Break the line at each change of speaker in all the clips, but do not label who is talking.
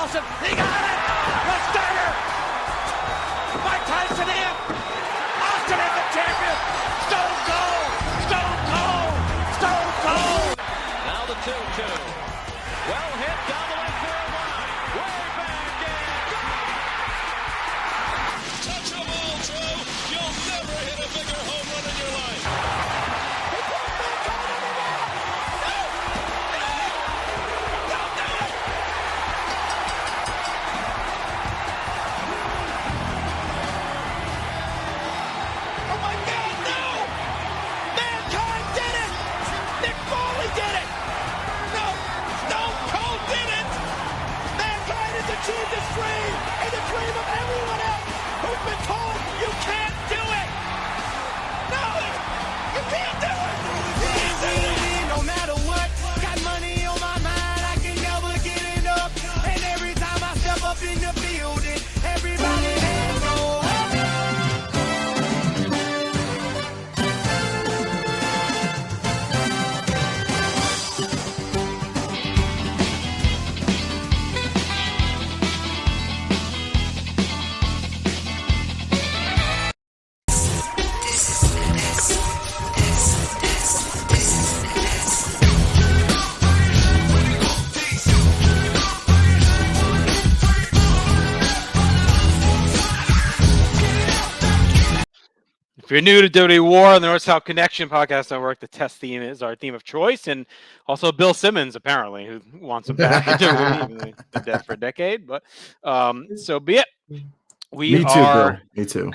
Austin, he got it! The starter! Mike Tyson in! Austin is the champion! Stone Cold! Stone Cold! Stone Cold!
Now the 2-2. Well hit down the left field line. Way back in.
Touch the ball, Joe. You'll never hit a bigger home run in your life.
Achieved his dream and the dream of everyone else who's been told you can't do it. No, you can't do it. You can't do it. No matter what, got money on my mind, I can never get it up. And every time I step up in the building, everybody hands go up.
If you're new to WWE WAR on the North-South Connection Podcast Network, the test theme is our theme of choice, and also Bill Simmons, apparently, who wants him back in WWE, even though he's been dead for a decade. But so be it.
Me too, Bill. Me too.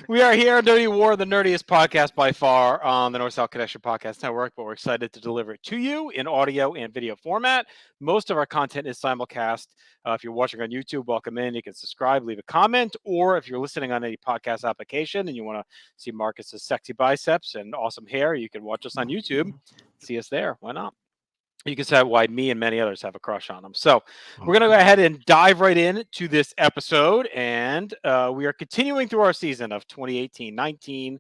We are here on WWE WAR, the nerdiest podcast by far on the North-South Connection Podcast Network, but we're excited to deliver it to you in audio and video format. Most of our content is simulcast. If you're watching on YouTube, welcome in. You can subscribe, leave a comment, or if you're listening on any podcast application and you want to see Marcus's sexy biceps and awesome hair, you can watch us on YouTube. See us there. Why not? You can see why me and many others have a crush on them. So we're going to go ahead and dive right in to this episode. And we are continuing through our season of 2018-19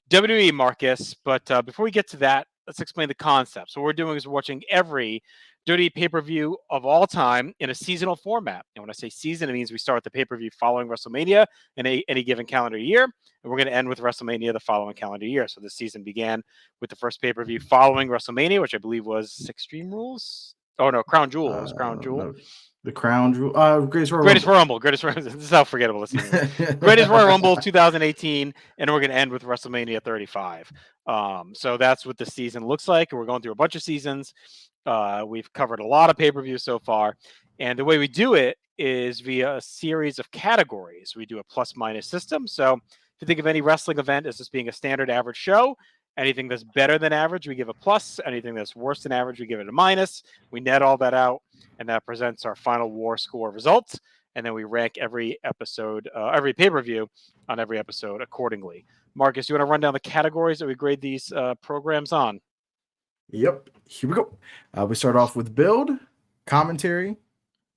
WWE, Marcus. But before we get to that, let's explain the concept. So what we're doing is watching every WWE pay-per-view of all time in a seasonal format. And when I say season, it means we start the pay-per-view following WrestleMania in any given calendar year. And we're going to end with WrestleMania the following calendar year. So this season began with the first pay-per-view following WrestleMania, which I believe was Extreme Rules. Oh, no, Crown Jewel. It was Crown Jewel.
No, the Crown Jewel. Greatest Royal
Rumble. Greatest Royal Rumble. This is how forgettable this is. Greatest Royal Rumble 2018. And we're going to end with WrestleMania 35. So that's what the season looks like. We're going through a bunch of seasons. We've covered a lot of pay-per-views so far. And the way we do it is via a series of categories. We do a plus-minus system. So if you think of any wrestling event as just being a standard average show, anything that's better than average, we give a plus. Anything that's worse than average, we give it a minus. We net all that out, and that presents our final WAR score results. And then we rank every episode, every pay-per-view on every episode accordingly. Marcus, do you want to run down the categories that we grade these programs on?
Yep. Here we go. We start off with build, commentary,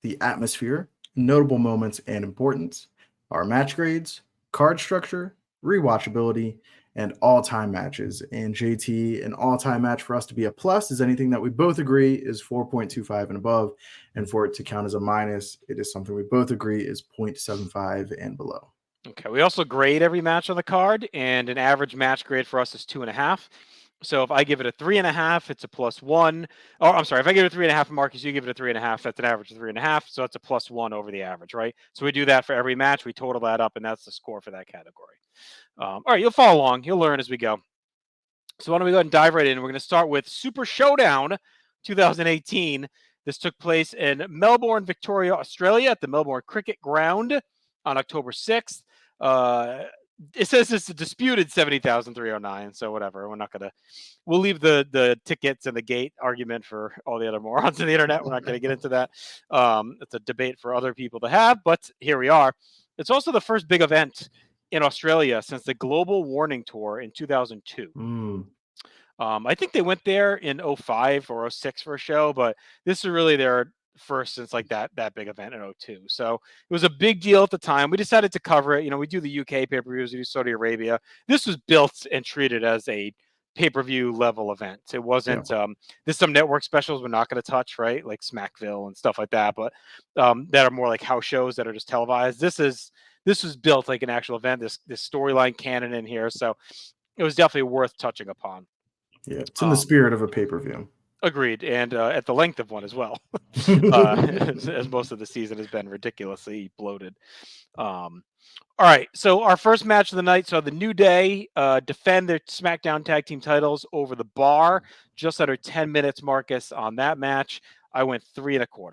the atmosphere, notable moments and importance, our match grades, card structure, rewatchability, and all-time matches. And JT, an all-time match for us to be a plus is anything that we both agree is 4.25 and above. And for it to count as a minus, it is something we both agree is 0.75 and below.
Okay. We also grade every match on the card, and an average match grade for us is 2.5. So if I give it a 3.5, it's a +1. Oh, I'm sorry. If I give it a 3.5, Marcus, you give it a 3.5. That's an average of 3.5. So that's a +1 over the average, right? So we do that for every match. We total that up, and that's the score for that category. All right, you'll follow along. You'll learn as we go. So why don't we go ahead and dive right in? We're going to start with Super Showdown 2018. This took place in Melbourne, Victoria, Australia, at the Melbourne Cricket Ground on October 6th. It says it's a disputed 70,309, so whatever. We'll leave the tickets and the gate argument for all the other morons on the internet. We're not going to get into that. It's a debate for other people to have, but here we are. It's also the first big event in Australia since the Global Warning Tour in 2002. I think they went there in 05 or 06 for a show, but this is really their first since like that big event in 02. So it was a big deal at the time. We decided to cover it. You know, we do the UK pay-per-views, we do Saudi Arabia. This was built and treated as a pay-per-view level event. It wasn't there's some network specials we're not going to touch, right? Like Smackville and stuff like that, but that are more like house shows that are just televised. This was built like an actual event. This storyline canon in here, so it was definitely worth touching upon.
Yeah, it's in the spirit of a pay-per-view.
Agreed, and at the length of one as well, as most of the season has been ridiculously bloated. All right, so our first match of the night. So the New Day defend their SmackDown Tag Team titles over the Bar. Just under 10 minutes, Marcus, on that match. I went 3 1/4.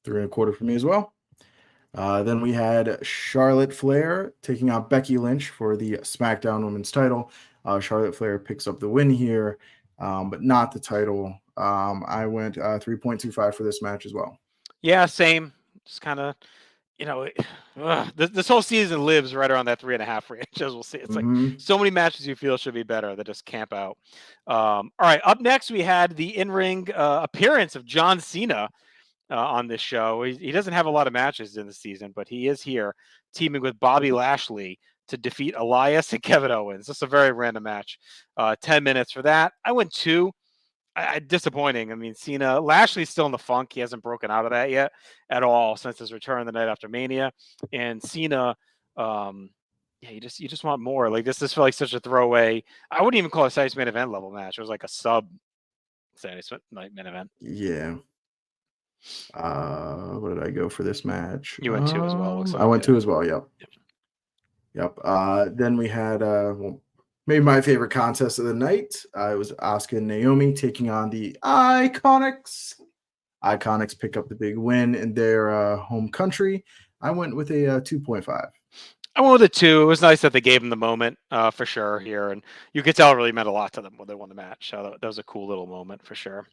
3 1/4 for me as well. Then we had Charlotte Flair taking on Becky Lynch for the SmackDown Women's title. Charlotte Flair picks up the win here, but not the title. I went 3.25 for this match as well.
Yeah, same. Just kind of, this whole season lives right around that 3.5 range, as we'll see. It's like so many matches you feel should be better that just camp out. All right, up next we had the in-ring appearance of John Cena on this show. He doesn't have a lot of matches in the season, but he is here teaming with Bobby Lashley to defeat Elias and Kevin Owens. This is a very random match. 10 minutes for that. I went 2. Disappointing. I mean, Lashley's still in the funk. He hasn't broken out of that yet at all since his return the night after Mania. And Cena, you just want more. Like this felt like such a throwaway. I wouldn't even call it a Saturday main event level match. It was like a sub Saturday night main event.
Yeah. What did I go for this match?
You went 2 as well. Looks like
I went 2 as well. Yep. Then we had maybe my favorite contest of the night. It was Asuka and Naomi taking on the Iconics. Iconics pick up the big win in their home country. I went with a 2.5.
I went with a 2. It was nice that they gave him the moment for sure here, and you could tell it really meant a lot to them when they won the match. So that was a cool little moment for sure.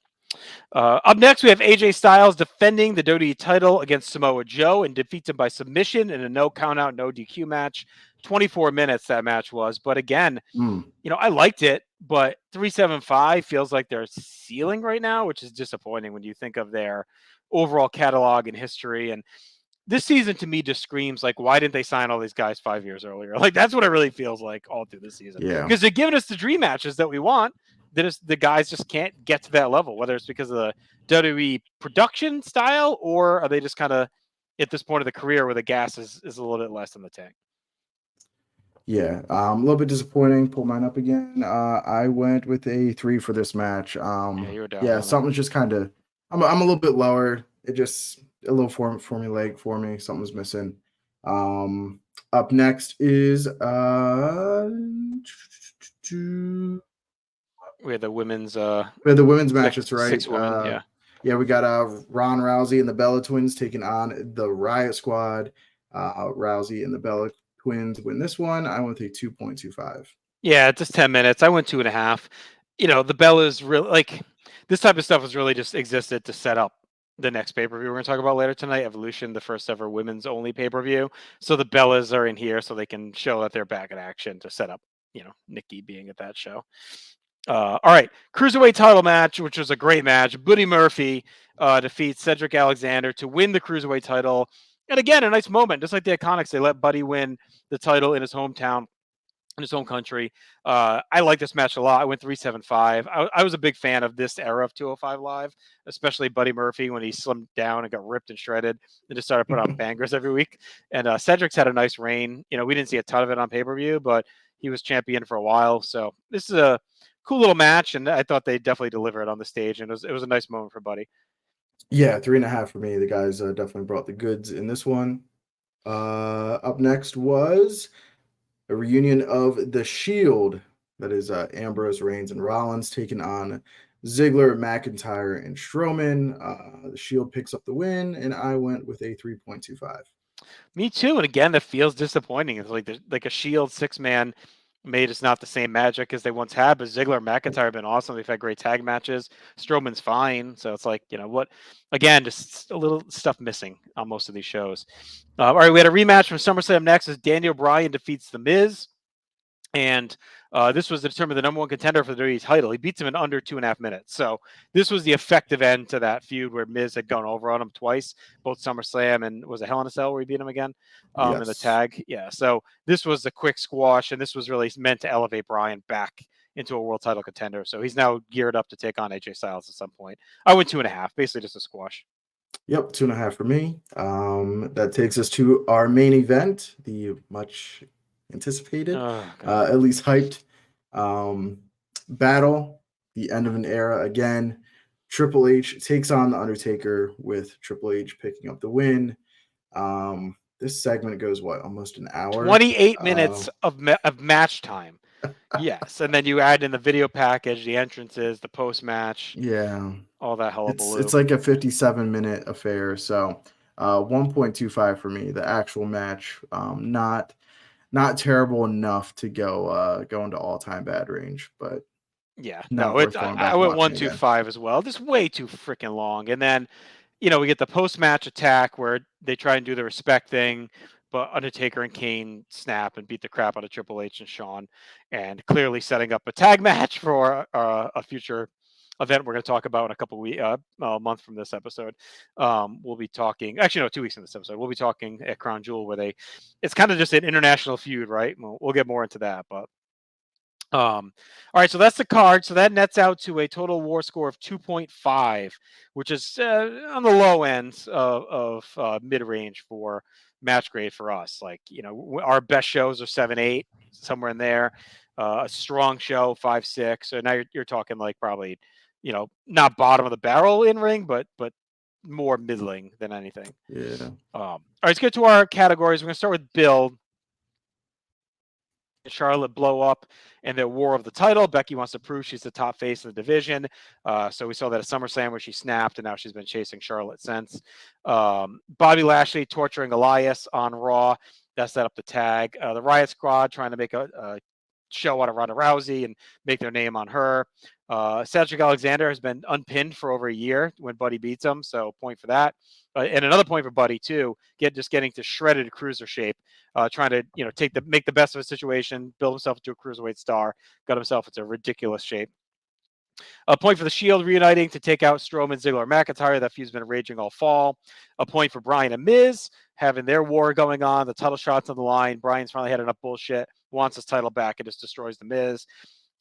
Up next, we have AJ Styles defending the WWE title against Samoa Joe and defeats him by submission in a no count out, no DQ match. 24 minutes that match was. But again, I liked it, but 375 feels like their ceiling right now, which is disappointing when you think of their overall catalog and history. And this season to me just screams like, why didn't they sign all these guys 5 years earlier? Like that's what it really feels like all through this season.
Yeah.
Because they're giving us the dream matches that we want. The guys just can't get to that level, whether it's because of the WWE production style or are they just kind of at this point of the career where the gas is a little bit less in the tank.
Yeah, a little bit disappointing. Pull mine up again. I went with a 3 for this match.
You were down.
Yeah, something's just kind of. I'm a little bit lower. It just a little formulaic for me. Something's missing. Up next is
we had the women's.
We had the women's matches, right?
6 women, yeah.
Yeah, we got Ron Rousey and the Bella Twins taking on the Riot Squad. Rousey and the Bella Twins win this one. I went with a 2.25.
Yeah, just 10 minutes. I went 2.5. The Bellas really like this type of stuff was really just existed to set up the next pay-per-view we're going to talk about later tonight, Evolution, the first ever women's only pay-per-view. So the Bellas are in here so they can show that they're back in action to set up, Nikki being at that show. All right, Cruiserweight title match, which was a great match. Buddy Murphy defeats Cedric Alexander to win the Cruiserweight title. And again, a nice moment, just like the Iconics, they let Buddy win the title in his hometown, in his home country. I like this match a lot. I went 375. I was a big fan of this era of 205 Live, especially Buddy Murphy when he slimmed down and got ripped and shredded and just started putting on bangers every week. And Cedric's had a nice reign. We didn't see a ton of it on pay-per-view, but he was champion for a while. So this is a cool little match, and I thought they definitely delivered on the stage, and it was a nice moment for Buddy.
Yeah, 3.5 for me. The guys definitely brought the goods in this one. Up next was a reunion of The Shield. That is Ambrose, Reigns, and Rollins taking on Ziggler, McIntyre, and Strowman. The Shield picks up the win, and I went with a 3.25.
Me too. And again, that feels disappointing. It's like a Shield 6-man made is not the same magic as they once had, but Ziggler and McIntyre have been awesome. They've had great tag matches. Strowman's fine. So it's like, what? Again, just a little stuff missing on most of these shows. All right, we had a rematch from SummerSlam next as Daniel Bryan defeats The Miz. And this was to determine the number one contender for the WWE title. He beats him in under 2.5 minutes. So this was the effective end to that feud where Miz had gone over on him twice, both SummerSlam and was it Hell in a Cell where he beat him again in the tag? Yeah. So this was a quick squash, and this was really meant to elevate Bryan back into a world title contender. So he's now geared up to take on AJ Styles at some point. I went 2.5, basically just a squash.
Yep, 2.5 for me. That takes us to our main event, the much anticipated, at least hyped battle, the end of an era again. Triple H takes on The Undertaker with Triple H picking up the win. This segment goes, what, almost an hour?
28 minutes of match time. Yes, and then you add in the video package, the entrances, the post-match.
Yeah.
All that hullabaloo.
It's like a 57-minute affair. So 1.25 for me. The actual match, not terrible enough to go into all-time bad range, but
yeah,
not
no,
worth going back
I went
watching again.
1.25 as well. This is way too freaking long. And then, we get the post-match attack where they try and do the respect thing, but Undertaker and Kane snap and beat the crap out of Triple H and Shawn, and clearly setting up a tag match for a future event we're going to talk about in a couple weeks, a month from this episode. We'll be talking, actually, no, 2 weeks in this episode. We'll be talking at Crown Jewel where it's kind of just an international feud, right? We'll get more into that, but. All right, so that's the card. So that nets out to a total WAR score of 2.5, which is on the low end of mid-range for match grade for us. Like, our best shows are 7-8, somewhere in there. A strong show, 5-6. So now you're talking like probably, not bottom of the barrel in ring, but more middling than anything.
Yeah.
All right, let's get to our categories. We're gonna start with build. Charlotte blow up in their war of the title. Becky wants to prove she's the top face of the division. So we saw that at SummerSlam where she snapped, and now she's been chasing Charlotte since. Bobby Lashley torturing Elias on Raw. That set up the tag. The Riot Squad trying to make a show out of Ronda Rousey and make their name on her. Cedric Alexander has been unpinned for over a year when Buddy beats him, so point for that. And another point for Buddy too, getting to shredded cruiser shape, trying to make the best of a situation, build himself into a cruiserweight star, got himself into ridiculous shape. A point for the Shield reuniting to take out Strowman, Ziggler, McIntyre. That feud's been raging all fall. A point for Bryan and Miz having their war going on. The title shots on the line. Bryan's finally had enough bullshit, wants his title back, and just destroys the Miz.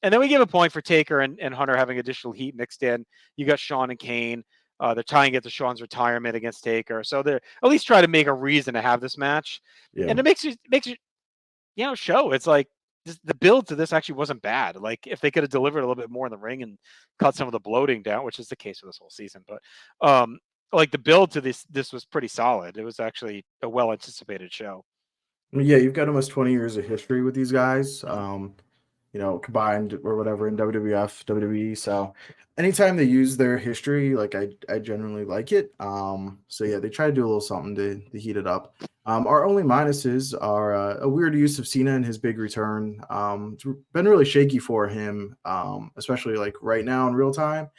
And then we give a point for Taker and Hunter having additional heat mixed in. You got Shawn and Kane. They're tying it to Shawn's retirement against Taker. So they're at least trying to make a reason to have this match. Yeah. And it makes you show. It's like the build to this actually wasn't bad. Like if they could have delivered a little bit more in the ring and cut some of the bloating down, which is the case for this whole season. But like the build to this was pretty solid. It was actually a well-anticipated show.
Yeah, you've got almost 20 years of history with these guys. Combined or whatever in WWF, WWE. So anytime they use their history, like I generally like it. So yeah, they try to do a little something to heat it up. Our only minuses are a weird use of Cena and his big return. It's been really shaky for him, especially like right now in real time,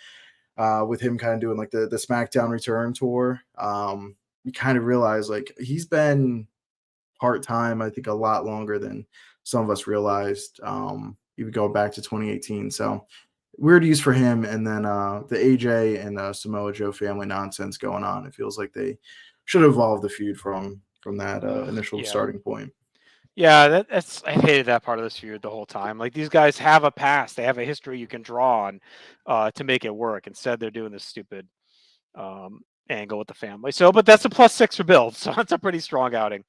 with him kind of doing like the SmackDown return tour. You kind of realize like he's been part-time, I think, a lot longer than some of us realized. Even going back to 2018. So weird use for him. And then the AJ and Samoa Joe family nonsense going on. It feels like they should evolve the feud from that initial starting point.
Yeah, I hated that part of this feud the whole time. Like these guys have a past, they have a history you can draw on to make it work. Instead, they're doing this stupid angle with the family. So, but that's a +6 for build. So that's a pretty strong outing.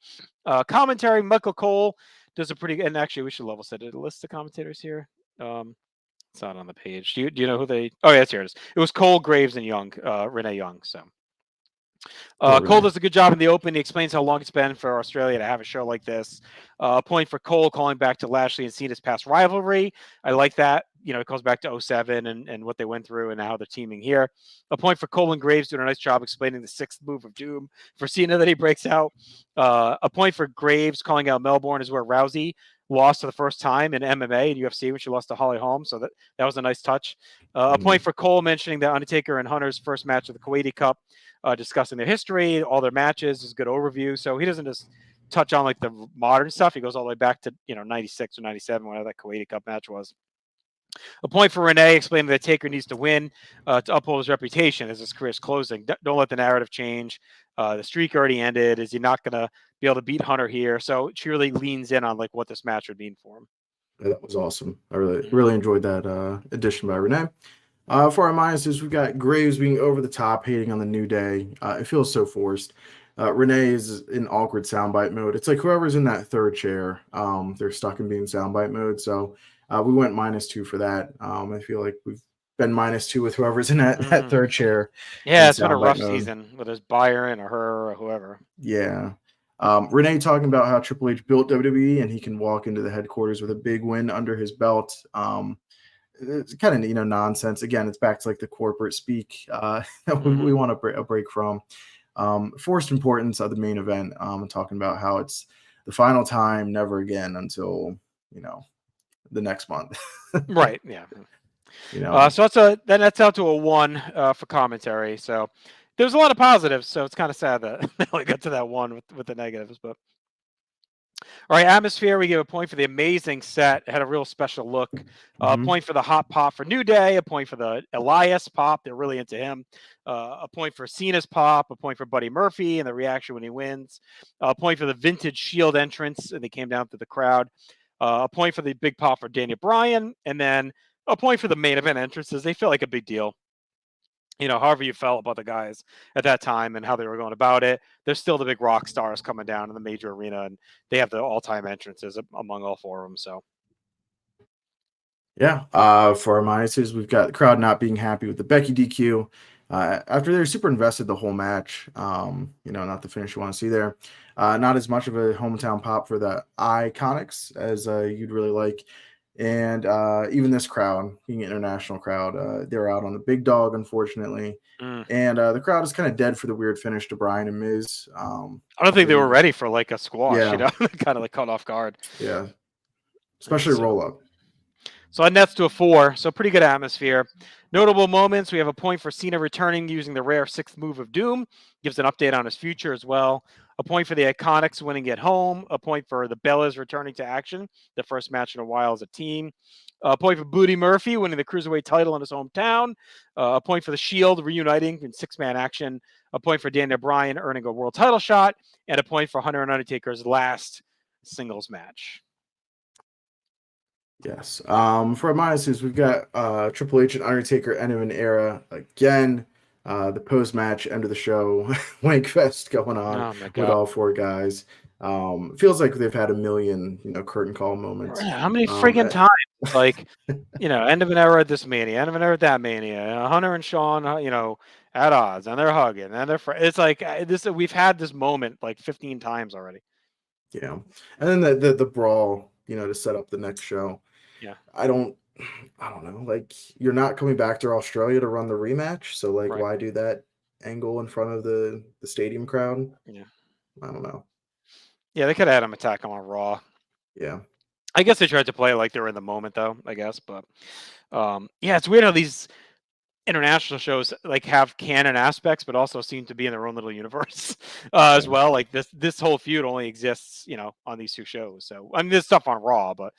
Commentary, Michael Cole does a pretty, and actually we should level set it. A list of commentators here. It's not on the page. Do you know who they? Oh yeah, here it is. It was Cole, Graves, and Young, Renee Young. So Cole does a good job in the open. He explains how long it's been for Australia to have a show like this. A point for Cole calling back to Lashley and Cena's past rivalry. I like that. It goes back to 2007 and what they went through and how they're teaming here. A point for Cole and Graves doing a nice job explaining the 6th move of doom for Cena that he breaks out. A point for Graves calling out Melbourne is where Rousey lost for the first time in MMA and UFC when she lost to Holly Holm. So that was a nice touch. A point for Cole mentioning the Undertaker and Hunter's first match of the Kuwaiti Cup, discussing their history, all their matches, is a good overview. So he doesn't just touch on like the modern stuff. He goes all the way back to 96 or 97, whenever that Kuwaiti Cup match was. A point for Renee explaining that Taker needs to win to uphold his reputation as his career is closing. Don't let the narrative change. The streak already ended. Is he not going to be able to beat Hunter here? So she really leans in on like what this match would mean for him.
Yeah, that was awesome. I really enjoyed that addition by Renee. For our minuses, we've got Graves being over the top, hating on the New Day. It feels so forced. Renee is in awkward soundbite mode. It's like whoever's in that third chair, they're stuck in being soundbite mode. So we went -2 for that. I feel like we've been -2 with whoever's in that third chair in
Yeah, it's been a
soundbite
rough
mode.
season, whether it's Byron or her or whoever.
Yeah. Renee talking about how Triple H built WWE and he can walk into the headquarters with a big win under his belt. It's kind of nonsense. Again, it's back to like the corporate speak that we want a break from. Forced importance of the main event. Talking about how it's the final time, never again until the next month.
Right. Yeah. So that's out to a 1 for commentary. So there's a lot of positives. So it's kind of sad that they only got to that 1 with the negatives. But all right, atmosphere. We give a point for the amazing set. It had a real special look. A point for the hot pop for New Day. A point for the Elias pop. They're really into him. A point for Cena's pop. A point for Buddy Murphy and the reaction when he wins. A point for the vintage Shield entrance, and they came down to the crowd. A point for the big pop for Daniel Bryan, and then a point for the main event entrances. They feel like a big deal. However you felt about the guys at that time and how they were going about it, they're still the big rock stars coming down in the major arena, and they have the all-time entrances among all 4 of them. So,
yeah. For our minuses, we've got the crowd not being happy with the Becky DQ. After they're super invested the whole match, not the finish you want to see there. Not as much of a hometown pop for the Iconics as you'd really like. And even this crowd, being an international crowd, they're out on the big dog, unfortunately. And the crowd is kind of dead for the weird finish to Bryan and Miz.
I don't think they were ready for like a squash,
Yeah.
kind of like caught off guard.
Yeah. Especially roll up.
So I nets to a 4. So pretty good atmosphere. Notable moments. We have a point for Cena returning using the rare 6th move of Doom. Gives an update on his future as well. A point for the Iconics winning at home. A point for the Bellas returning to action. The first match in a while as a team. A point for Buddy Murphy winning the Cruiserweight title in his hometown. A point for the Shield reuniting in 6-man action. A point for Daniel Bryan earning a world title shot. And a point for Hunter and Undertaker's last singles match.
Yes. For our minuses, we've got Triple H and Undertaker end of an era again. The post-match end of the show wank fest going on with all 4 guys. Feels like they've had a million curtain call moments.
How many friggin' times? Like, end of an era at this Mania, end of an era at that Mania. Hunter and Sean, at odds, and they're hugging, and they're it's like this. We've had this moment like 15 times already.
Yeah, and then the brawl, to set up the next show.
Yeah,
I don't know. Like, you're not coming back to Australia to run the rematch, so like, why do that angle in front of the stadium crowd?
Yeah,
I don't know.
Yeah, they could have had him attack him on Raw.
Yeah,
I guess they tried to play like they were in the moment, though. I guess, but yeah, it's weird how these international shows like have canon aspects, but also seem to be in their own little universe as well. Like this whole feud only exists, on these 2 shows. So I mean, there's stuff on Raw, but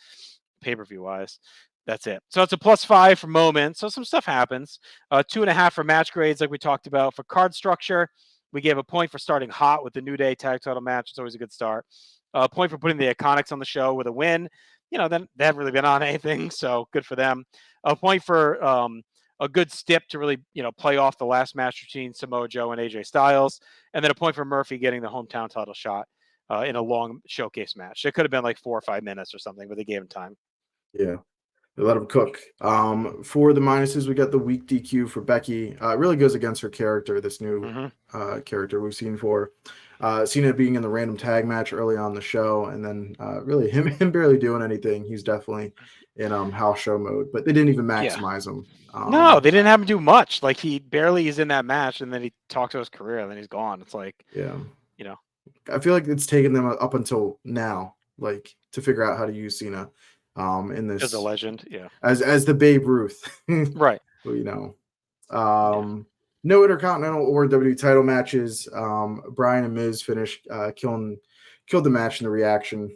pay-per-view wise, that's it. So it's a +5 for moments. So some stuff happens. 2.5 for match grades, like we talked about. For card structure, we gave a point for starting hot with the New Day tag title match. It's always a good start. A point for putting the Iconics on the show with a win. Then they haven't really been on anything, so good for them. A point for a good stip to really, play off the last match between Samoa Joe and AJ Styles. And then a point for Murphy getting the hometown title shot in a long showcase match. It could have been like 4 or 5 minutes or something, but they gave him time.
Yeah. They let him cook. For the minuses, we got the weak DQ for Becky. It really goes against her character, this new character we've seen for Cena being in the random tag match early on the show, and then really him barely doing anything. He's definitely in house show mode, but they didn't even maximize him.
No, they didn't have him do much. Like, he barely is in that match, and then he talks about his career, and then he's gone. It's like,
I feel like it's taken them up until now, like, to figure out how to use Cena in this
as a legend,
as the Babe Ruth,
right?
No Intercontinental or WWE title matches. Bryan and Miz finished killed the match in the reaction,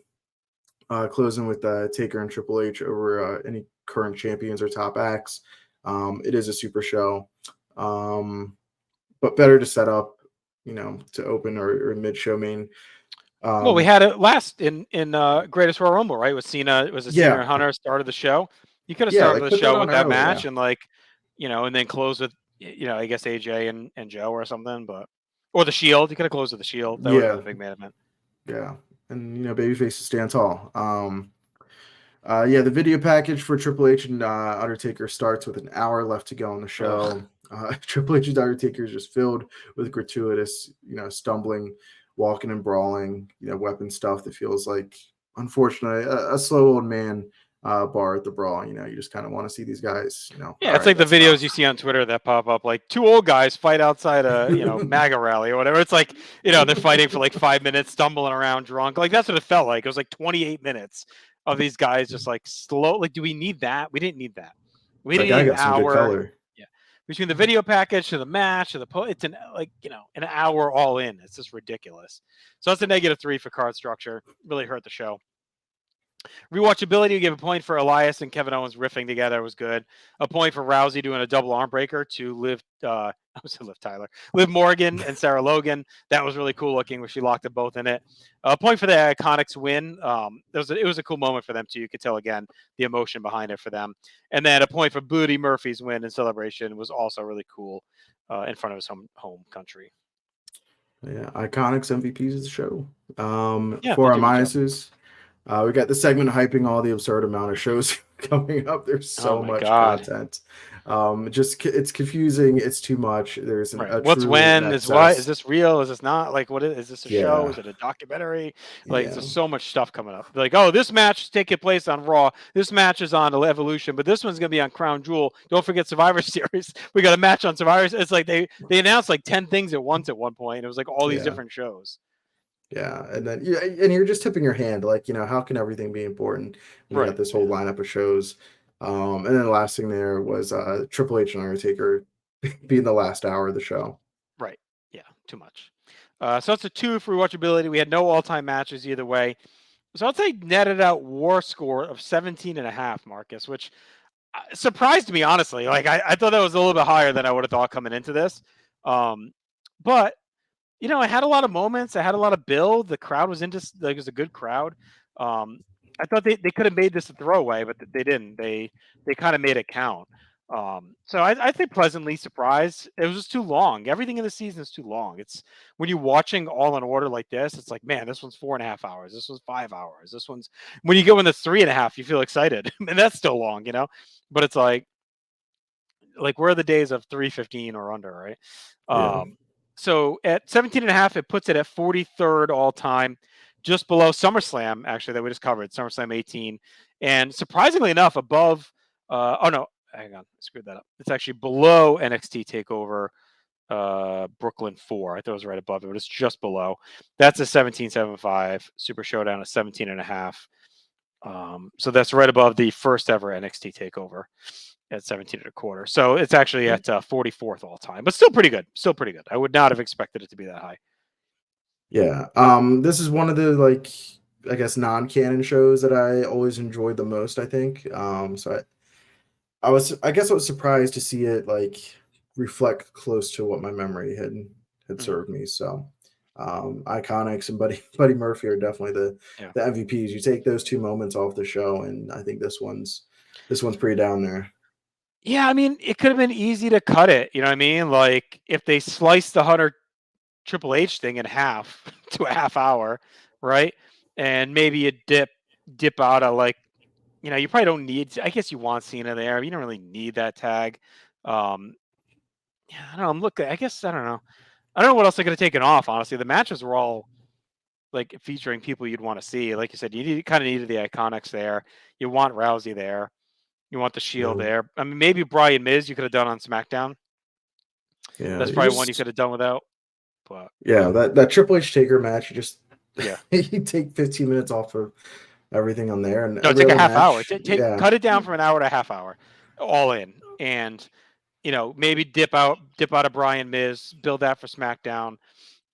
closing with Taker and Triple H over any current champions or top acts. It is a super show, but better to set up, to open or mid show main.
Well, we had it last in Greatest Royal Rumble, right? With Cena, it was a Cena and Hunter started the show. You could have started
like
the
put that
show
on
with that
early,
match
yeah.
and like, and then close with, I guess AJ and Joe or something, or the Shield. You could have closed with the Shield. That would have been a big main event.
Yeah, and babyfaces stand tall. The video package for Triple H and Undertaker starts with an hour left to go on the show. Triple H and Undertaker is just filled with gratuitous, stumbling, walking and brawling, weapon stuff that feels like, unfortunately, a slow old man bar at the brawl. You just kind of want to see these guys.
Yeah, it's like the videos you see on Twitter that pop up, like two old guys fight outside a MAGA rally or whatever. It's like they're fighting for like 5 minutes, stumbling around drunk. Like that's what it felt like. It was like 28 minutes of these guys just like slow. Like, do we need that? We didn't need that. We didn't need an hour. Yeah, between the video package to the match to it's an an hour all in. It's just ridiculous. So that's a -3 for card structure. Really hurt the show. Rewatchability, you give a point for Elias and Kevin Owens riffing together. It was good. A point for Rousey doing a double arm breaker to Liv Morgan and Sarah Logan. That was really cool looking, where she locked them both in it. A point for the Iconics win. It was a cool moment for them too. You could tell again the emotion behind it for them. And then a point for Booty Murphy's win in Celebration was also really cool in front of his home country.
Yeah, Iconics MVPs of the show.
Yeah,
for our minuses. We got the segment hyping all the absurd amount of shows coming up. There's so much content. It's confusing. It's too much. There's
what's when is what? Is this real? Is this not? Like, what is this a show? Is it a documentary? Like, there's so much stuff coming up. Like, oh, this match is taking place on Raw. This match is on Evolution, but this one's gonna be on Crown Jewel. Don't forget Survivor Series. We got a match on Survivor Series. It's like they announced like 10 things at once at one point. It was like all these different shows.
Yeah, and then and you're just tipping your hand, like, how can everything be important? We got this whole lineup of shows. And then the last thing there was Triple H and Undertaker being the last hour of the show.
Right. Yeah, too much. So it's a 2 for rewatchability. We had no all-time matches either way. So I'll say netted out WAR score of 17.5, Marcus, which surprised me, honestly. Like, I thought that was a little bit higher than I would have thought coming into this. But I had a lot of moments. I had a lot of build. The crowd was it was a good crowd. I thought they could have made this a throwaway, but they didn't. They kind of made it count. So I think pleasantly surprised. It was just too long. Everything in the season is too long. It's when you're watching All in Order like this, it's like, man, this one's 4.5 hours. This one's 5 hours. This one's when you go in the 3.5, you feel excited, and that's still long, But it's like where are the days of 3:15 or under, right? So at 17.5, it puts it at 43rd all time, just below SummerSlam, actually, that we just covered, SummerSlam 18. And surprisingly enough, above, hang on, I screwed that up. It's actually below NXT TakeOver Brooklyn 4. I thought it was right above it, but it's just below. That's a 17.75. Super Showdown is 17.5. So that's right above the first ever NXT TakeOver at 17.25. So it's actually at 44th all time, but still pretty good. Still pretty good. I would not have expected it to be that high.
Yeah. This is one of the, I guess, non-canon shows that I always enjoyed the most, I think. So I was surprised to see it reflect close to what my memory had served me. So Iconics and Buddy Murphy are definitely the MVPs. You take those two moments off the show, and I think this one's pretty down there.
Yeah, I mean, it could have been easy to cut it. You know what I mean? Like, if they sliced the Hunter Triple H thing in half to a half hour, right? And maybe you dip out of you probably don't need. I guess you want Cena there. You don't really need that tag. I don't know. I'm looking. I guess I don't know. I don't know what else they could have taken off. Honestly, the matches were all featuring people you'd want to see. Like you said, you kind of needed the Iconics there. You want Rousey there. You want the Shield there. I mean, maybe Brian Miz you could have done on SmackDown.
Yeah,
that's probably one you could have done without. But
that Triple H Taker match, you
you
take 15 minutes off of everything on there, and
take a half hour. Cut it down from an hour to a half hour, all in, and maybe dip out of Brian Miz, build that for SmackDown,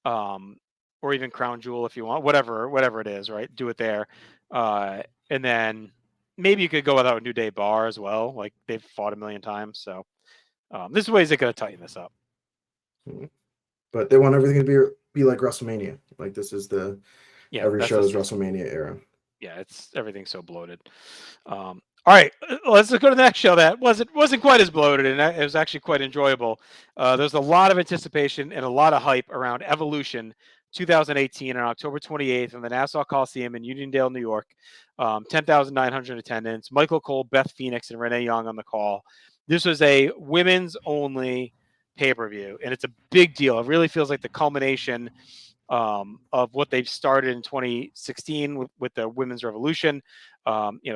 or even Crown Jewel if you want, whatever it is, right? Do it there, and then. Maybe you could go without a New Day bar as well. Like they've fought a million times. So this is ways they could have tightened this up.
But they want everything to be like WrestleMania. Like this is the
Yeah,
every
that's
show is
just
WrestleMania era.
yeah, it's everything's so bloated. All right, let's go to the next show that wasn't quite as bloated, and it was actually quite enjoyable. There's a lot of anticipation and a lot of hype around Evolution 2018 on October 28th in the Nassau Coliseum in Uniondale, New York. 10,900 attendance. Michael Cole, Beth Phoenix, and Renee Young on the call. This was a women's only pay-per-view, and it's a big deal. It really feels like the culmination of what they've started in 2016 with the women's revolution.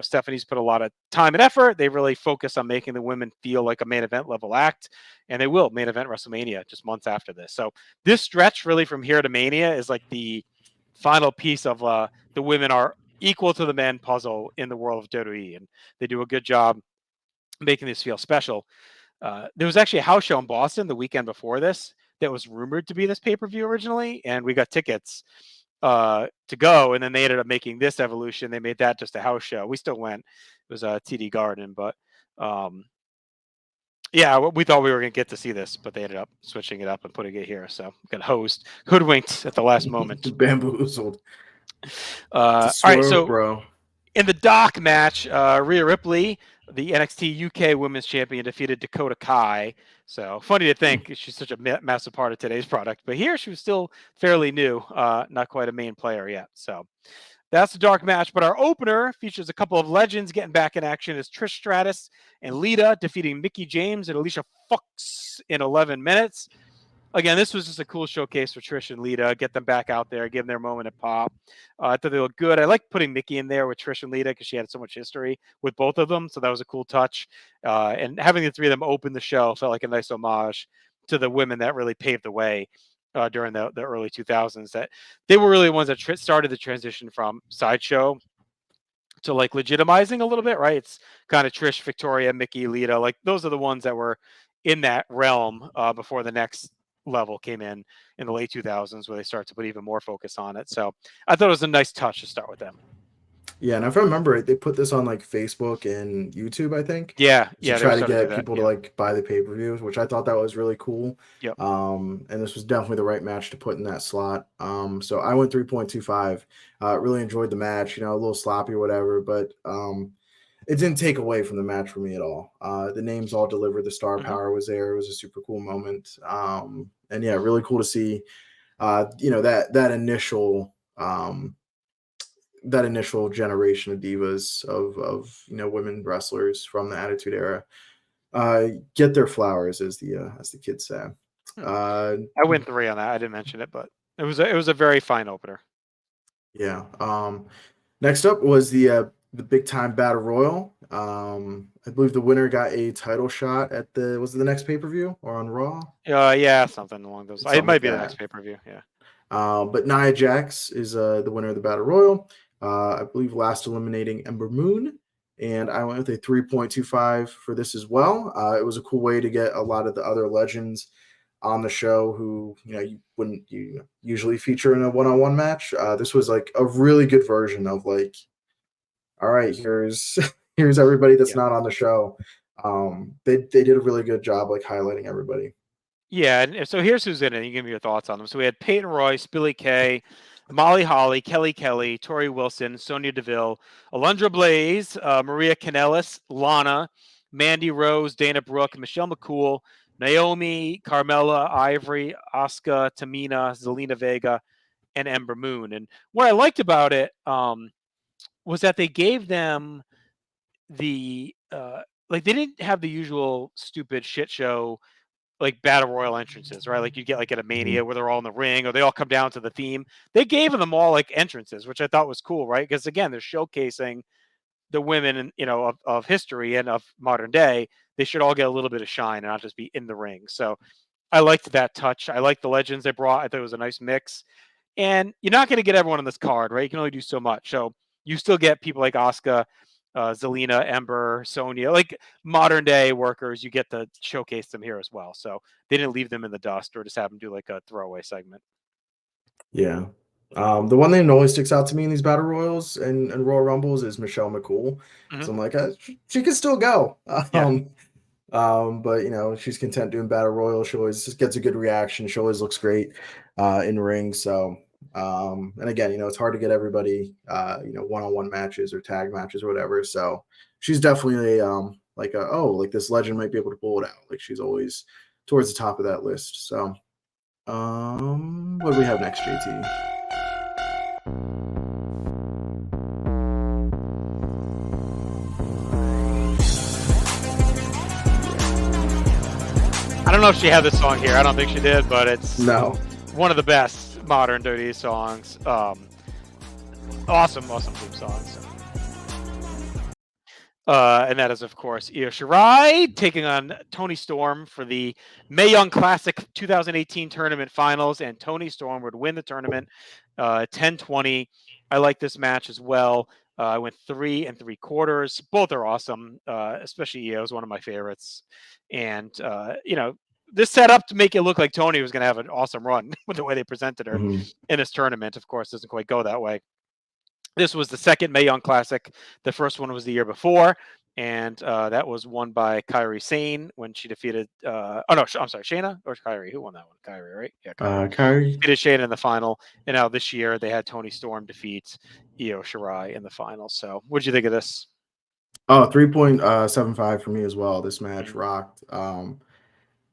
Stephanie's put a lot of time and effort. They really focus on making the women feel like a main event level act, and they will main event WrestleMania just months after this. So this stretch really from here to Mania is like the final piece of the women are equal to the men puzzle in the world of WWE, and they do a good job making this feel special. There was actually a house show in Boston the weekend before this that was rumored to be this pay-per-view originally, and we got tickets to go, and then they ended up making this Evolution. They made that just a house show. We still went. It was a TD Garden, but yeah, we thought we were going to get to see this, but they ended up switching it up and putting it here. So got hoodwinked at the last moment.
Bamboozled.
All right, so
bro.
in the Doc match, Rhea Ripley, the NXT UK Women's Champion, defeated Dakota Kai. So funny to think she's such a massive part of today's product, but here she was still fairly new, not quite a main player yet. So that's the Dark match. But our opener features a couple of legends getting back in action as Trish Stratus and Lita defeating Mickie James and Alicia Fox in 11 minutes. Again, this was just a cool showcase for Trish and Lita. Get them back out there, give them their moment of pop. I thought they looked good. I liked putting Mickie in there with Trish and Lita because she had so much history with both of them. So that was a cool touch. And having the three of them open the show felt like a nice homage to the women that really paved the way during the early 2000s. That they were really the ones that started the transition from sideshow to like legitimizing a little bit, right? It's kind of Trish, Victoria, Mickie, Lita. Like those are the ones that were in that realm before the next level came in the late 2000s where they start to put even more focus on it. So I thought it was a nice touch to start with them.
Yeah, and if I remember right, they put this on like Facebook and YouTube, I think.
Yeah,
to try to get people to like buy the pay-per-views, which I thought that was really cool.
Yep.
And this was definitely the right match to put in that slot. So I went 3.25. Really enjoyed the match, a little sloppy or whatever, but it didn't take away from the match for me at all. The names all delivered. The star power was there. It was a super cool moment. And yeah, really cool to see, that initial generation of divas of women wrestlers from the Attitude Era get their flowers, as the kids say.
I went 3 on that. I didn't mention it, but it was a very fine opener.
Yeah. Next up was the big time battle royal. I believe the winner got a title shot at was it the next pay-per-view or on Raw?
Yeah, something along those. It might be the next pay-per-view. Yeah.
But Nia Jax is the winner of the battle royal. I believe last eliminating Ember Moon, and I went with a 3.25 for this as well. It was a cool way to get a lot of the other legends on the show who you wouldn't usually feature in a one-on-one match. This was like a really good version of like, all right, here's everybody that's not on the show. They did a really good job like highlighting everybody.
Yeah, and so here's who's in it. You give me your thoughts on them. So we had Peyton Royce, Billie Kay, Molly Holly, Kelly, Tori Wilson, Sonya Deville, Alundra Blaze, Maria Kanellis, Lana, Mandy Rose, Dana Brooke, Michelle McCool, Naomi, Carmella, Ivory, Asuka, Tamina, Zelina Vega, and Ember Moon. And what I liked about it was that they gave them the they didn't have the usual stupid shit show like battle royal entrances, right? Like you get like at a Mania where they're all in the ring or they all come down to the theme. They gave them all like entrances, which I thought was cool, right? Because again, they're showcasing the women, of history and of modern day. They should all get a little bit of shine and not just be in the ring. So I liked that touch. I liked the legends they brought. I thought it was a nice mix. And you're not going to get everyone on this card, right? You can only do so much. So you still get people like Asuka, Zelina, Ember, Sonya, like modern day workers. You get to showcase them here as well. So they didn't leave them in the dust or just have them do like a throwaway segment.
Yeah. The one name that always sticks out to me in these battle royals and Royal Rumbles is Michelle McCool. So I'm like, she can still go. But she's content doing battle royals. She always just gets a good reaction. She always looks great in ring. So And again, it's hard to get everybody, one-on-one matches or tag matches or whatever. So she's definitely like this legend might be able to pull it out. Like she's always towards the top of that list. So what do we have next, JT?
I don't know if she had this song here. I don't think she did, but it's one of the best modern WWE songs. Awesome theme songs. And that is, of course, Io Shirai taking on Toni Storm for the Mae Young Classic 2018 tournament finals, and Toni Storm would win the tournament 10-20. I like this match as well. I went 3 3/4. Both are awesome, especially Io is one of my favorites. And, this set up to make it look like Toni was going to have an awesome run with the way they presented her in this tournament. Of course, doesn't quite go that way. This was the second Mae Young Classic. The first one was the year before, and that was won by Kairi Sane when she defeated. Shayna or Kairi? Who won that one? Kairi, right? Yeah,
Kairi
defeated Shayna in the final, and now this year they had Toni Storm defeat Io Shirai in the final. So, what did you think of this?
3.75 for me as well. This match rocked.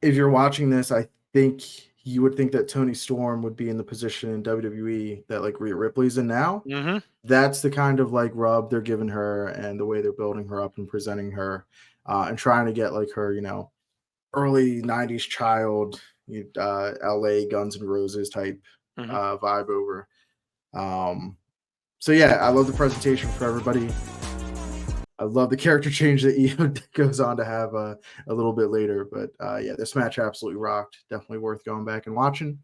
If you're watching this, I think you would think that Toni Storm would be in the position in WWE that like Rhea Ripley's in now.
Mm-hmm.
That's the kind of like rub they're giving her and the way they're building her up and presenting her and trying to get like her, early 90s child, LA Guns N' Roses type vibe over. So yeah, I love the presentation for everybody. I love the character change that Io goes on to have a little bit later. But yeah, this match absolutely rocked. Definitely worth going back and watching.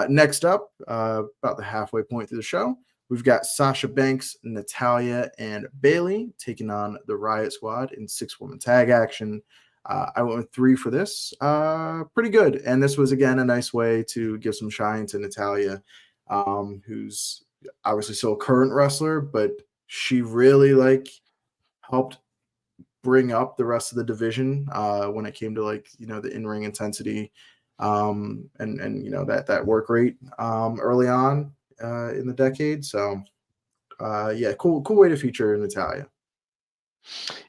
Next up, about the halfway point through the show, we've got Sasha Banks, Natalya, and Bayley taking on the Riot Squad in 6-woman tag action. I went with 3 for this. Pretty good. And this was, again, a nice way to give some shine to Natalya, who's obviously still a current wrestler, but she really helped bring up the rest of the division when it came to the in-ring intensity and that work rate early on in the decade. So yeah, cool way to feature Natalya.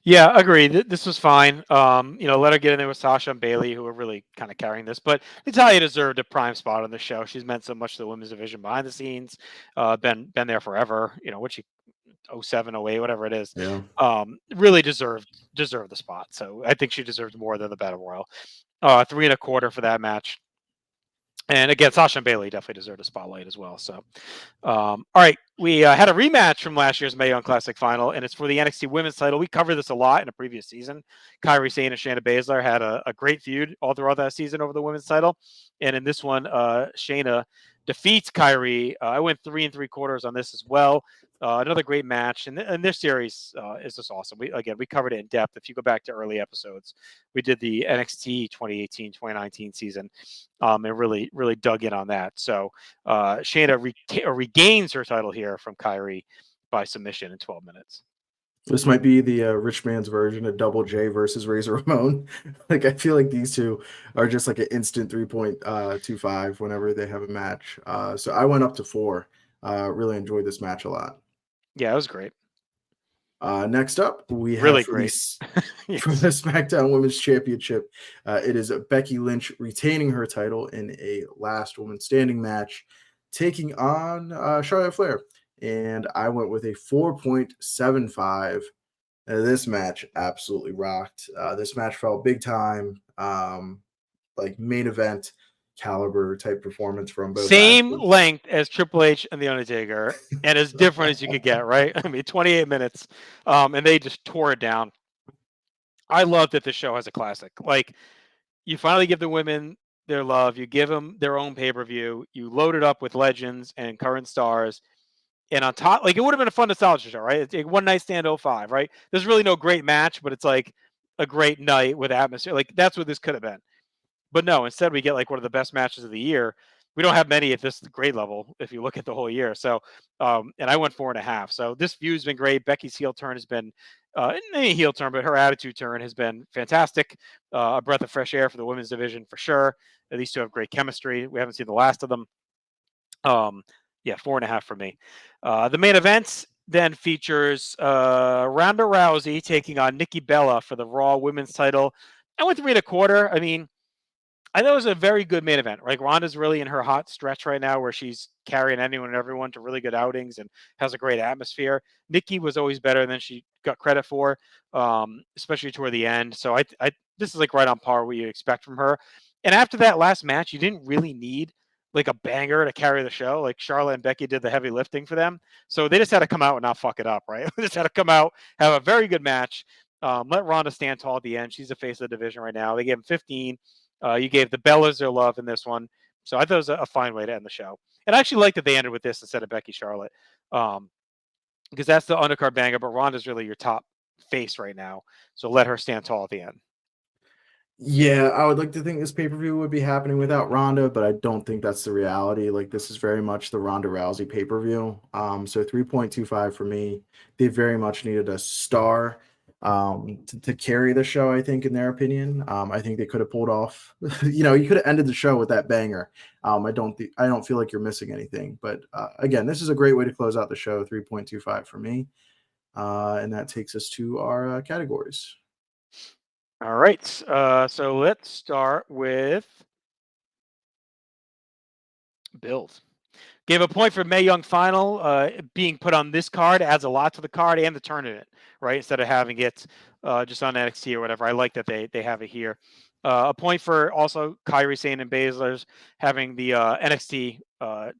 Yeah, agreed. This was fine. Let her get in there with Sasha and Bayley, who are really kind of carrying this. But Natalya deserved a prime spot on the show. She's meant so much to the women's division behind the scenes. Been there forever. What she 07, 08, whatever it is.
Yeah.
Really deserved the spot. So I think she deserved more than the Battle Royal. 3 1/4 for that match. And again, Sasha and Bayley definitely deserved a spotlight as well. So, all right, we had a rematch from last year's Mae Young Classic final, and it's for the NXT Women's title. We covered this a lot in a previous season. Kairi Sane and Shayna Baszler had a great feud all throughout that season over the women's title, and in this one, Shayna defeats Kairi. I went 3 3/4 on this as well. Another great match, and this series is just awesome. We covered it in depth. If you go back to early episodes, we did the NXT 2018-2019 season, and really dug in on that. So Shayna regains her title here from Kairi by submission in 12 minutes.
This might be the rich man's version of Double J versus Razor Ramon. I feel like these two are just like an instant 3.25 whenever they have a match. So I went up to 4. Really enjoyed this match a lot.
Yeah, it was great.
Next up, we have
really great
from the SmackDown Women's Championship. It is Becky Lynch retaining her title in a last woman standing match, taking on Charlotte Flair. And I went with a 4.75. This match absolutely rocked. This match felt big time, like main event caliber type performance from both.
Same length as Triple H and The Undertaker, and as different as you could get, right? I mean, 28 minutes, and they just tore it down. I love that this show has a classic. Like, you finally give the women their love, you give them their own pay-per-view, you load it up with legends and current stars, and on top, like, it would have been a fun nostalgia show, right? It's One Night Stand 05, right? There's really no great match, but it's like a great night with atmosphere. Like, that's what this could have been. But no, instead we get like one of the best matches of the year. We don't have many at this grade level if you look at the whole year. So, and I went 4.5. So this view's been great. Becky's heel turn has been, a heel turn, but her attitude turn has been fantastic. A breath of fresh air for the women's division for sure. These two have great chemistry. We haven't seen the last of them. Yeah, 4.5 for me. The main event then features Ronda Rousey taking on Nikki Bella for the Raw Women's title. I went 3.25. I mean, I thought it was a very good main event. Like Ronda's really in her hot stretch right now, where she's carrying anyone and everyone to really good outings and has a great atmosphere. Nikki was always better than she got credit for, especially toward the end. So this is like right on par what you expect from her. And after that last match, you didn't really need like a banger to carry the show. Like Charlotte and Becky did the heavy lifting for them, so they just had to come out and not fuck it up, right? They just had to come out, have a very good match. Let Ronda stand tall at the end. She's the face of the division right now. They gave him 15. You gave the Bellas their love in this one. So I thought it was a fine way to end the show. And I actually like that they ended with this instead of Becky Charlotte. Because that's the undercard banger, but Ronda's really your top face right now. So let her stand tall at the end.
Yeah, I would like to think this pay-per-view would be happening without Ronda, but I don't think that's the reality. Like, this is very much the Ronda Rousey pay-per-view. So 3.25 for me. They very much needed a star to carry the show, I think, in their opinion. I think they could have pulled off, you could have ended the show with that banger. I don't feel like you're missing anything. But again, this is a great way to close out the show. 3.25 for me. And that takes us to our categories.
All right. So let's start with build. Gave a point for Mae Young final. Being put on this card adds a lot to the card and the tournament, right? Instead of having it just on NXT or whatever. I like that they have it here. A point for also Kairi Sane and Baszler's having the NXT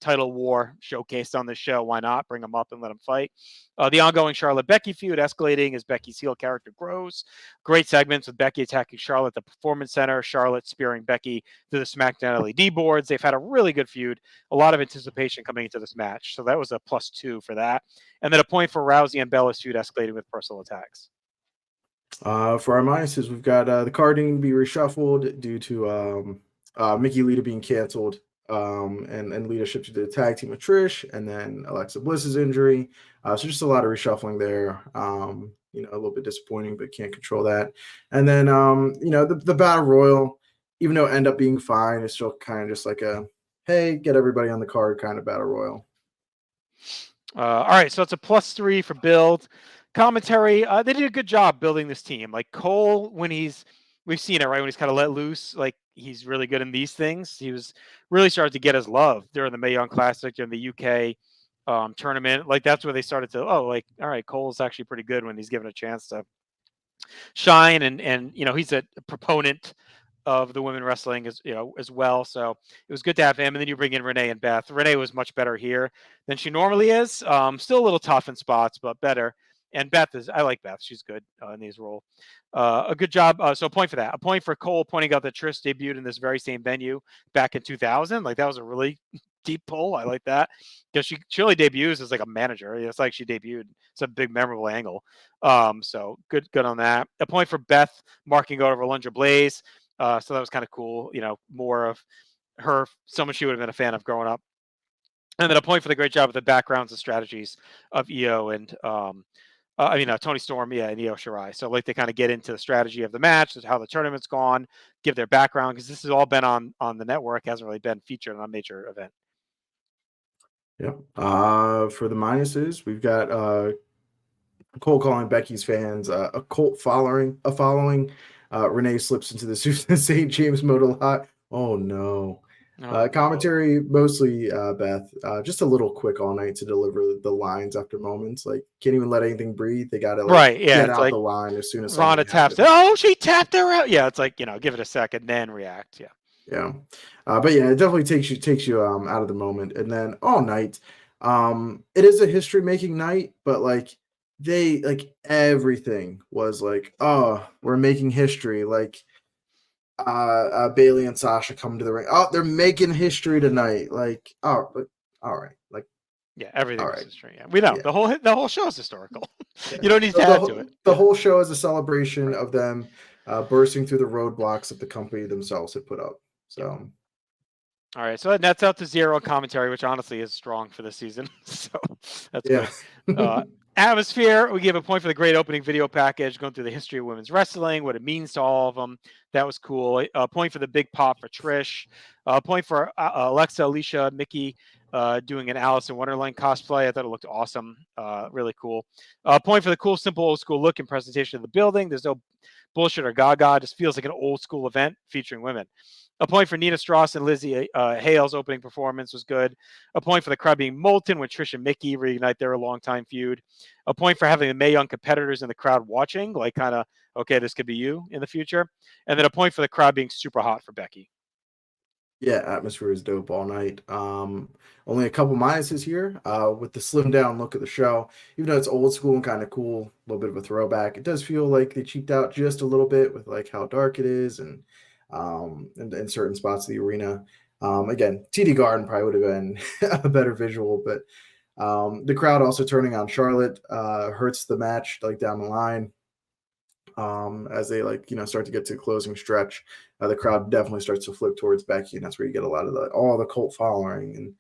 title war showcased on this show. Why not bring them up and let them fight? The ongoing Charlotte-Becky feud escalating as Becky's heel character grows. Great segments with Becky attacking Charlotte at the Performance Center, Charlotte spearing Becky to the SmackDown LED boards. They've had a really good feud. A lot of anticipation coming into this match. So that was a +2 for that. And then a point for Rousey and Bella's feud escalating with personal attacks.
For our minuses, we've got the card needing to be reshuffled due to Mickey Lita being canceled and Lita shifted to the tag team with Trish, and then Alexa Bliss's injury. So just a lot of reshuffling there. A little bit disappointing, but can't control that. And then, the Battle Royal, even though it ended up being fine, it's still kind of just like a, hey, get everybody on the card kind of Battle Royal.
All right, so it's a +3 for build. Commentary, they did a good job building this team. Like Cole, we've seen it, right? When he's kind of let loose, like he's really good in these things. He was really started to get his love during the Mae Young Classic, during the UK tournament. Like that's where they started to, all right, Cole's actually pretty good when he's given a chance to shine. And he's a proponent of the women wrestling as well. So it was good to have him. And then you bring in Renee and Beth. Renee was much better here than she normally is. Still a little tough in spots, but better. And I like Beth. She's good in these roles. A good job. So a point for that. A point for Cole pointing out that Trish debuted in this very same venue back in 2000. Like that was a really deep pull. I like that because she only debuts as like a manager. It's like she debuted. It's a big memorable angle. So good on that. A point for Beth marking out over Alundra Blaze. So that was kind of cool. More of her, someone she would have been a fan of growing up. And then a point for the great job of the backgrounds and strategies of Io and Tony Storm, and Io Shirai. So like they kind of get into the strategy of the match, how the tournament's gone, give their background, because this has all been on the network, hasn't really been featured on a major event.
Yeah. For the minuses, we've got Cole calling Becky's fans a cult following. Renee slips into the St. James mode a lot. Oh no. Commentary, mostly Beth. Just a little quick all night to deliver the lines after moments. Like, can't even let anything breathe. They got to get out the line as soon as
Ronda taps it. Oh, she tapped her out. Yeah, it's like, give it a second, then react. Yeah.
Yeah. But yeah, it definitely takes you out of the moment. And then all night, it is a history-making night, but like everything was like, oh, we're making history. Like Bailey and Sasha come to the ring. Oh, they're making history tonight. Like, oh, but all right. Like,
yeah, everything is history. Yeah. We know the whole show is historical.
Yeah.
You don't need to add to it.
The whole show is a celebration of them bursting through the roadblocks that the company themselves had put up. So,
all right, so that nets out to 0 commentary, which honestly is strong for this season. So that's good. Atmosphere, we give a point for the great opening video package, going through the history of women's wrestling, what it means to all of them. That was cool. A point for the big pop for Trish. A point for Alexa, Alicia, Mickey, doing an Alice in Wonderland cosplay. I thought it looked awesome. Really cool. Point for the cool, simple, old school look and presentation of the building. There's no bullshit or gaga. It just feels like an old school event featuring women. A point for Nina Strauss and Lizzie Hale's opening performance was good. A point for the crowd being molten when Trish and Mickey reignite their longtime feud. A point for having the Mae Young competitors in the crowd watching, like kind of, okay, this could be you in the future. And then a point for the crowd being super hot for Becky.
Yeah, atmosphere is dope all night. Only a couple minuses here with the slim down look of the show. Even though it's old school and kind of cool, a little bit of a throwback, it does feel like they cheaped out just a little bit with like how dark it is and in certain spots of the arena. Again, TD Garden probably would have been a better visual, but the crowd also turning on Charlotte hurts the match like down the line. As they start to get to the closing stretch, the crowd definitely starts to flip towards Becky, and that's where you get a lot of all the cult following. And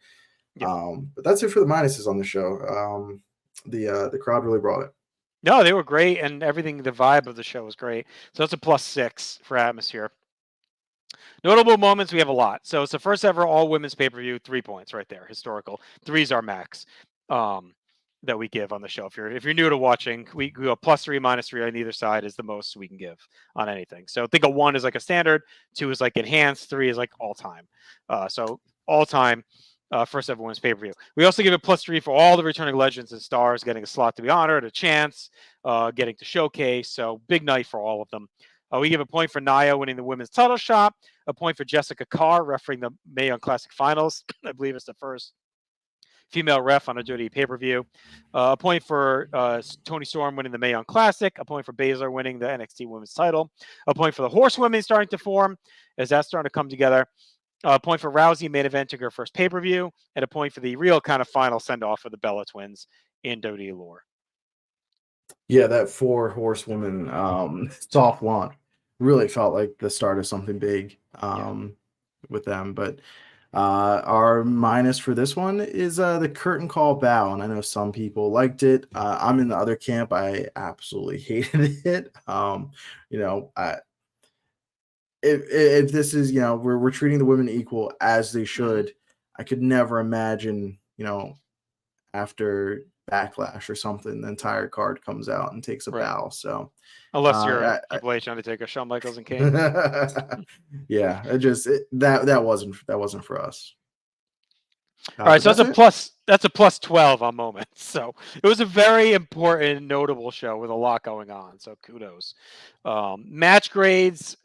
but that's it for the minuses on the show. The crowd really brought it.
No, they were great, and everything. The vibe of the show was great. So that's a +6 for atmosphere. Notable moments, we have a lot. So it's the first ever all women's pay-per-view, 3 points right there. Historical. 3 is our max that we give on the show. If you're new to watching, we go +3, -3 on either side is the most we can give on anything. So think of 1 is like a standard, 2 is like enhanced, 3 is like all time. So all time. First ever women's pay-per-view. We also give it +3 for all the returning legends and stars getting a slot to be honored, a chance, getting to showcase. So big night for all of them. We give a point for Nia winning the women's title shot, a point for Jessica Carr refereeing the Mae Young Classic Finals. I believe it's the first female ref on a WWE pay-per-view. A point for Toni Storm winning the Mae Young Classic, a point for Baszler winning the NXT women's title, a point for the Horsewomen starting to form as that's starting to come together. A point for Rousey main eventing her first pay-per-view, and a point for the real kind of final send-off of the Bella Twins in WWE lore.
Yeah, that 4 horsewoman soft launch really felt like the start of something big with them. But our minus for this one is the curtain call bow, and I know some people liked it. I'm in the other camp. I absolutely hated it. If this is, we're treating the women equal as they should, I could never imagine, after Backlash or something, the entire card comes out and takes a bow. So
unless you're Triple H Undertaker, Shawn Michaels and Kane.
Yeah, that wasn't for us.
All right, so that's a +12 on moments. So it was a very important, notable show with a lot going on. So kudos. Match grades,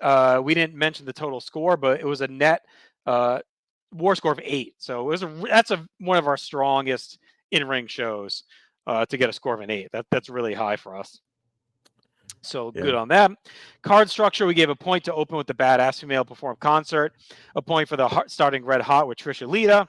we didn't mention the total score, but it was a net WAR score of 8. So that's one of our strongest in-ring shows to get a score of an 8. That's really high for us. So good on that. Card structure, we gave a point to open with the Badass Female Perform concert, a point for the starting red hot with Trish Lita,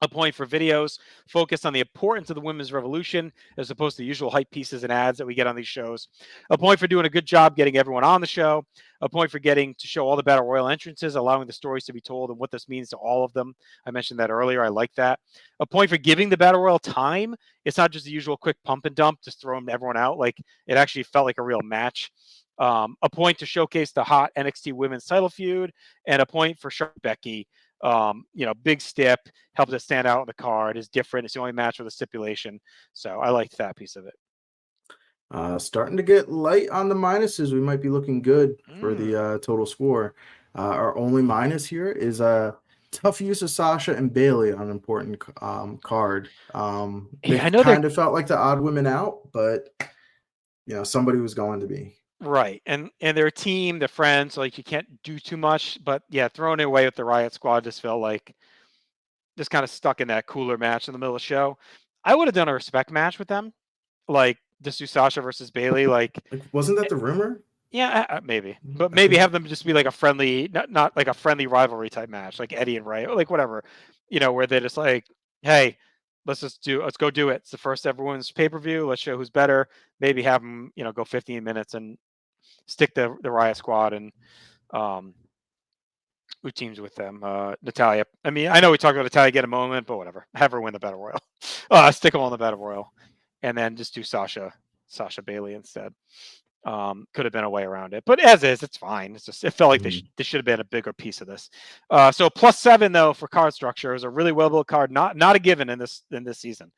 a point for videos focused on the importance of the women's revolution as opposed to the usual hype pieces and ads that we get on these shows. A point for doing a good job getting everyone on the show. A point for getting to show all the Battle Royal entrances, allowing the stories to be told and what this means to all of them. I mentioned that earlier. I like that. A point for giving the Battle Royal time. It's not just the usual quick pump and dump, just throwing everyone out. Like it actually felt like a real match. A point to showcase the hot NXT women's title feud, and a point for Charlotte Becky. Big stip, helped it stand out on the card, is different. It's the only match with a stipulation. So I liked that piece of it.
Starting to get light on the minuses. We might be looking good for the total score. Our only minus here is a tough use of Sasha and Bailey on an important card. They kind of felt like the odd women out, but somebody was going to be.
Right. And their team, their friends, like you can't do too much. But yeah, throwing it away with the Riot Squad just felt like just kind of stuck in that cooler match in the middle of the show. I would have done a respect match with them. Like just do Sasha versus Bailey. Like
wasn't that the rumor?
Yeah, maybe. But maybe have them just be like a friendly, not like a friendly rivalry type match, like Eddie and Ray, or like whatever, where they're just like, hey, let's go do it. It's the first ever women's pay-per-view. Let's show who's better. Maybe have them, go 15 minutes and stick the Riot Squad and who teams with them. Natalya. I mean, I know we talked about Natalya get a moment, but whatever. Have her win the Battle Royal. Stick them on the Battle Royal, and then just do Sasha Bailey instead. Could have been a way around it, but as is, it's fine. It's just, it felt like this should have been a bigger piece of this. So +7 though for card structure. It was a really well built card, not a given in this season.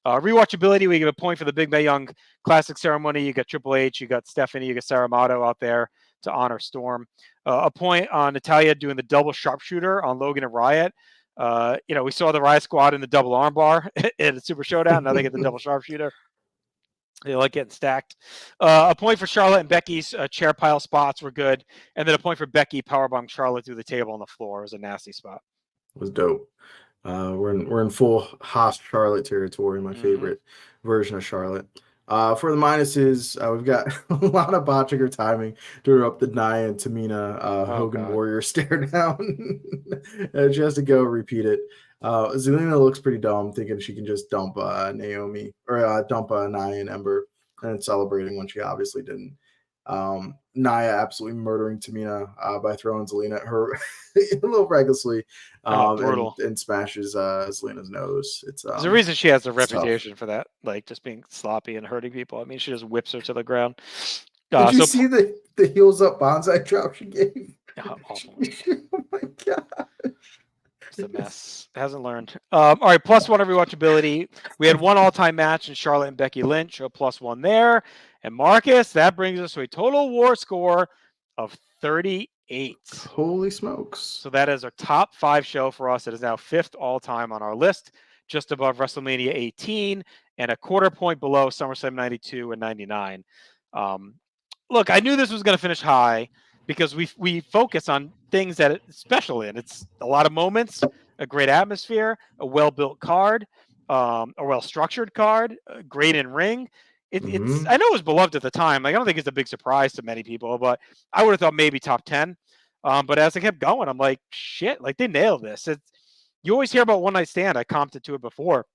Rewatchability, we give a point for the Big Mae Young Classic ceremony. You got Triple H, you got Stephanie, you got Sarah Amato out there to honor Storm. A point on Natalya doing the double sharpshooter on Logan and Riot. We saw the Riot Squad in the double armbar in the Super Showdown. Now they get the double sharpshooter. They like getting stacked. A point for Charlotte and Becky's chair pile spots were good. And then a point for Becky powerbombing Charlotte through the table on the floor. It was a nasty spot.
It was dope. We're in full Haas Charlotte territory, my favorite version of Charlotte. For the minuses, we've got a lot of botching or timing to interrupt the Nia and Tamina Hogan
God.
Warrior stare down. She has to go repeat it. Zelina looks pretty dumb, thinking she can just dump Naomi or dump Nia and Ember and celebrating when she obviously didn't. Nia absolutely murdering Tamina by throwing Zelina at her a little recklessly
Brutal.
and smashes Zelina's nose.
There's a reason she has a
tough.
reputation for that, like just being sloppy and hurting people. I mean, she just whips her to the ground.
Did you see the heels up bonsai drop she gave?
Awful.
Oh my god.
It's a mess. Hasn't learned. All right, +1 rewatchability. We had one all-time match in Charlotte and Becky Lynch, a +1 there. And Marcus, that brings us to a total war score of 38.
Holy smokes.
So that is our top 5 show for us. It is now 5th all-time on our list, just above WrestleMania 18 and a quarter point below SummerSlam 92 and 99. Look, I knew this was going to finish high because we focus on things that it's special in. It's a lot of moments, a great atmosphere, a well-built card, a well-structured card, great in ring. It's I know it was beloved at the time. Like, I don't think it's a big surprise to many people, but I would have thought maybe top 10. But as I kept going, I'm like, shit, like they nailed this. You always hear about One Night Stand. I comped it to it before.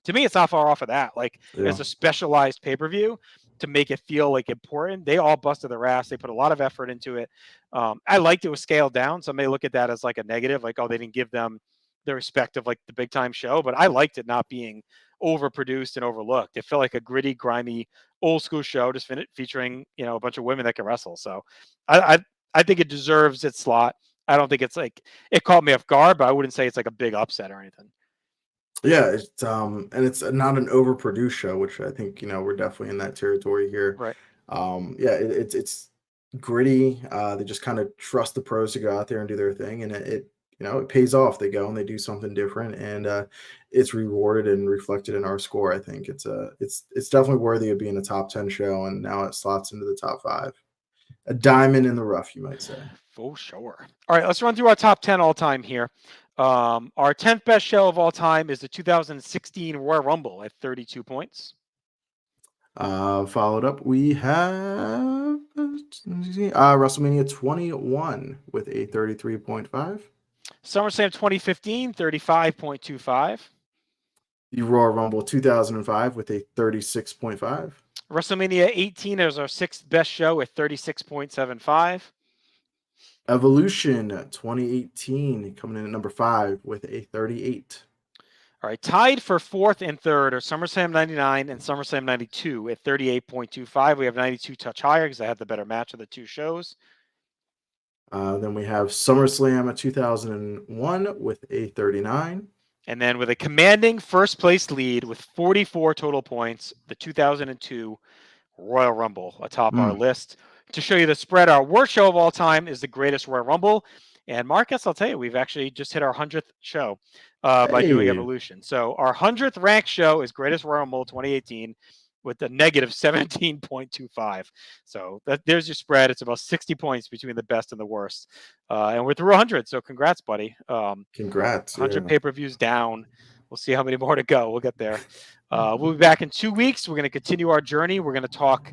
To me, it's not far off of that. Like, it's a specialized pay-per-view to make it feel like important. They all busted their ass. They put a lot of effort into it. I liked it was scaled down. Some may look at that as like a negative, like, oh, they didn't give them the respect of like the big time show, but I liked it not being overproduced and overlooked. It felt like a gritty, grimy, old school show, just featuring, a bunch of women that can wrestle. So I think it deserves its slot. I don't think it's like it caught me off guard, but I wouldn't say it's like a big upset or anything.
Yeah, it's and it's not an overproduced show, which I think we're definitely in that territory here.
Right.
It's gritty. They just kind of trust the pros to go out there and do their thing, and it pays off. They go and they do something different, and it's rewarded and reflected in our score. I think it's definitely worthy of being a top 10 show, and now it slots into the top 5. A diamond in the rough, you might say.
For sure. All right, let's run through our top 10 all time here. Our 10th best show of all time is the 2016 Royal Rumble at 32 points.
Followed up, we have WrestleMania 21 with a 33.5.
SummerSlam 2015, 35.25.
The Royal Rumble 2005 with a 36.5.
WrestleMania 18 is our 6th best show at 36.75.
Evolution 2018 coming in at number 5 with a 38.
All right, tied for 4th and 3rd are SummerSlam 99 and SummerSlam 92 at 38.25. We have 92 touch higher because I had the better match of the two shows.
Then we have SummerSlam 2001 with a 39.
And then with a commanding first place lead with 44 total points, the 2002 Royal Rumble atop our list. To show you the spread, our worst show of all time is the Greatest Royal Rumble. And Marcus, I'll tell you, we've actually just hit our 100th show by doing Evolution. So our 100th ranked show is Greatest Royal Rumble 2018 with a negative 17.25. So there's your spread. It's about 60 points between the best and the worst. And we're through 100. So congrats, buddy.
Congrats.
100 pay-per-views down. We'll see how many more to go. We'll get there. We'll be back in 2 weeks. We're going to continue our journey. We're going to talk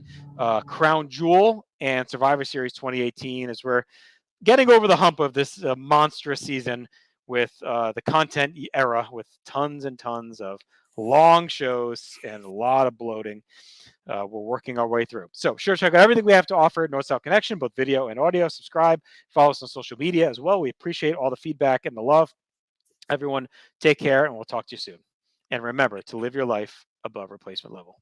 Crown Jewel and Survivor Series 2018 as we're getting over the hump of this monstrous season with the content era with tons and tons of long shows and a lot of bloating. We're working our way through. So sure, check out everything we have to offer at North South Connection, both video and audio. Subscribe, follow us on social media as well. We appreciate all the feedback and the love. Everyone, take care, and we'll talk to you soon. And remember to live your life above replacement level.